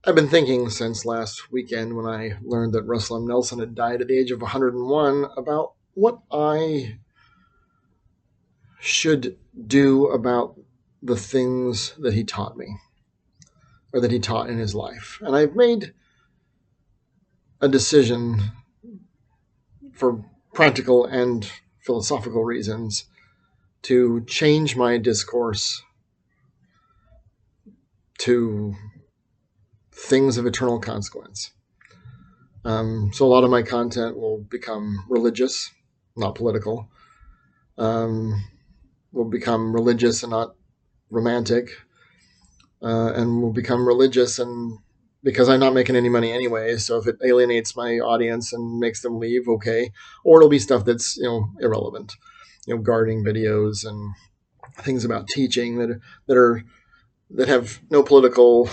I've been thinking since last weekend when I learned that Russell M. Nelson had died at the age of 101 about what I should do about the things that he taught me or that he taught in his life. And I've made a decision for practical and philosophical reasons to change my discourse to things of eternal consequence. So a lot of my content will become religious, not political. Will become religious and not romantic, and will become religious and because I'm not making any money anyway. So if it alienates my audience and makes them leave, okay. Or it'll be stuff that's irrelevant, gardening videos and things about teaching that have no political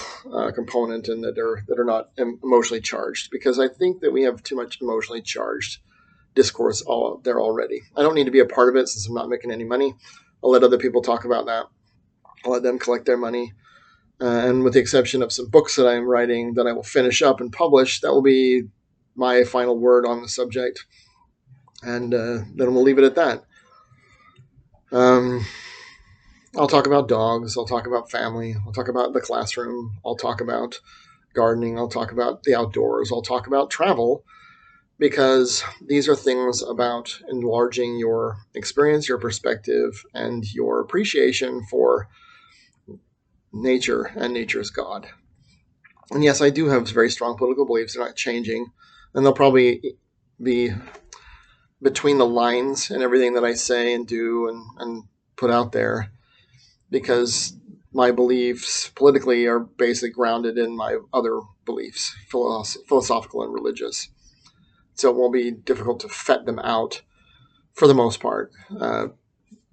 component and that are not emotionally charged. Because I think that we have too much emotionally charged discourse all there already. I don't need to be a part of it since I'm not making any money. I'll let other people talk about that. I'll let them collect their money. And with the exception of some books that I'm writing that I will finish up and publish, that will be my final word on the subject. And then we'll leave it at that. I'll talk about dogs. I'll talk about family. I'll talk about the classroom. I'll talk about gardening. I'll talk about the outdoors. I'll talk about travel, because these are things about enlarging your experience, your perspective, and your appreciation for nature and nature's God. And yes, I do have very strong political beliefs. They're not changing, and they'll probably be between the lines in everything that I say and do and put out there, because my beliefs politically are basically grounded in my other beliefs, philosophical and religious. So it won't be difficult to fet them out for the most part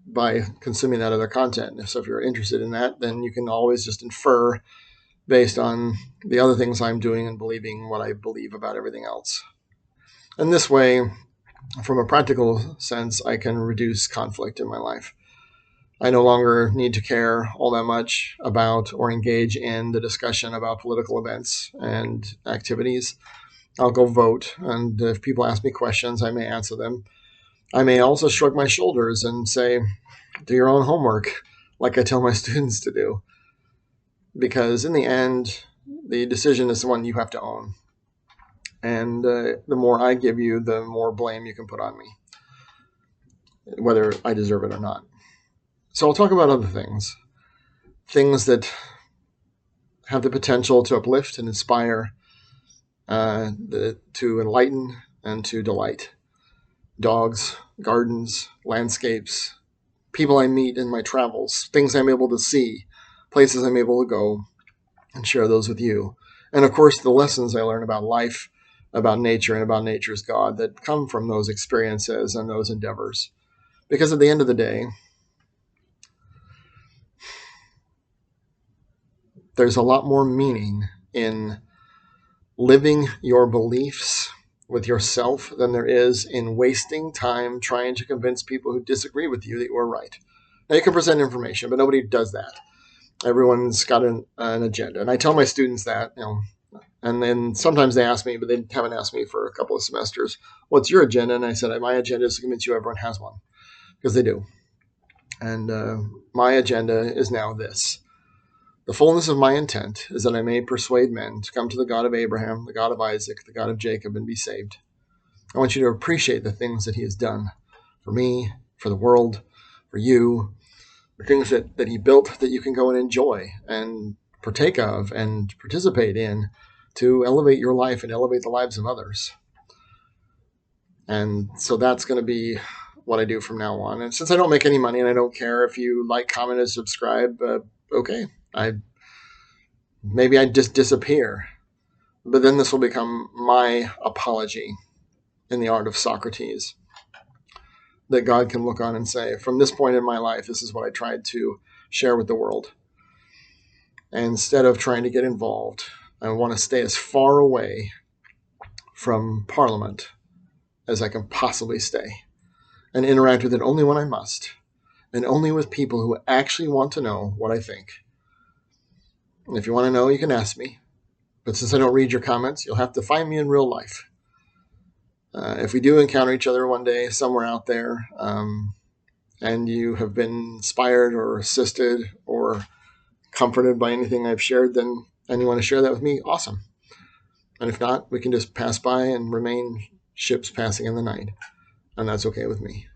by consuming that other content. So if you're interested in that, then you can always just infer based on the other things I'm doing and believing what I believe about everything else. And this way, from a practical sense, I can reduce conflict in my life. I no longer need to care all that much about or engage in the discussion about political events and activities. I'll go vote, and if people ask me questions, I may answer them. I may also shrug my shoulders and say, do your own homework, like I tell my students to do. Because in the end, the decision is the one you have to own. And the more I give you, the more blame you can put on me, whether I deserve it or not. So I'll talk about other things that have the potential to uplift and inspire, to enlighten and to delight. Dogs, gardens, landscapes, people I meet in my travels, things I'm able to see, places I'm able to go, and share those with you. And of course, the lessons I learn about life, about nature, and about nature's God that come from those experiences and those endeavors. Because at the end of the day, there's a lot more meaning in living your beliefs with yourself than there is in wasting time trying to convince people who disagree with you that you are right. Now, you can present information, but nobody does that. Everyone's got an agenda. And I tell my students that, and then sometimes they ask me, but they haven't asked me for a couple of semesters, what's your agenda? And I said, my agenda is to convince you everyone has one, because they do. And my agenda is now this. The fullness of my intent is that I may persuade men to come to the God of Abraham, the God of Isaac, the God of Jacob, and be saved. I want you to appreciate the things that he has done for me, for the world, for you, the things that he built that you can go and enjoy and partake of and participate in to elevate your life and elevate the lives of others. And so that's going to be what I do from now on. And since I don't make any money and I don't care if you like, comment, and subscribe, okay. Maybe I just disappear. But then this will become my apology in the art of Socrates. That God can look on and say, from this point in my life, this is what I tried to share with the world. And instead of trying to get involved, I want to stay as far away from Parliament as I can possibly stay and interact with it only when I must, and only with people who actually want to know what I think. And if you want to know, you can ask me. But since I don't read your comments, you'll have to find me in real life. If we do encounter each other one day somewhere out there, and you have been inspired or assisted or comforted by anything I've shared, then and you want to share that with me, awesome. And if not, we can just pass by and remain ships passing in the night. And that's okay with me.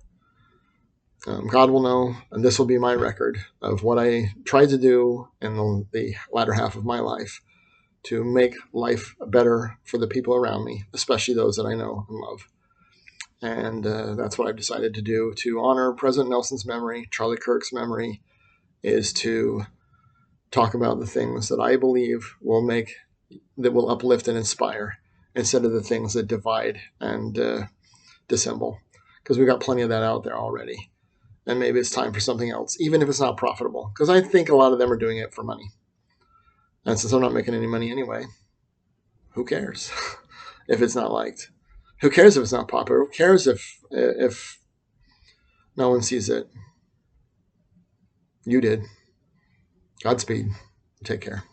God will know, and this will be my record of what I tried to do in the latter half of my life to make life better for the people around me, especially those that I know and love. And that's what I've decided to do to honor President Nelson's memory, Charlie Kirk's memory, is to talk about the things that I believe that will uplift and inspire instead of the things that divide and dissemble. Because we've got plenty of that out there already. And maybe it's time for something else, even if it's not profitable. Because I think a lot of them are doing it for money. And since I'm not making any money anyway, who cares if it's not liked? Who cares if it's not popular? Who cares if no one sees it? You did. Godspeed. Take care.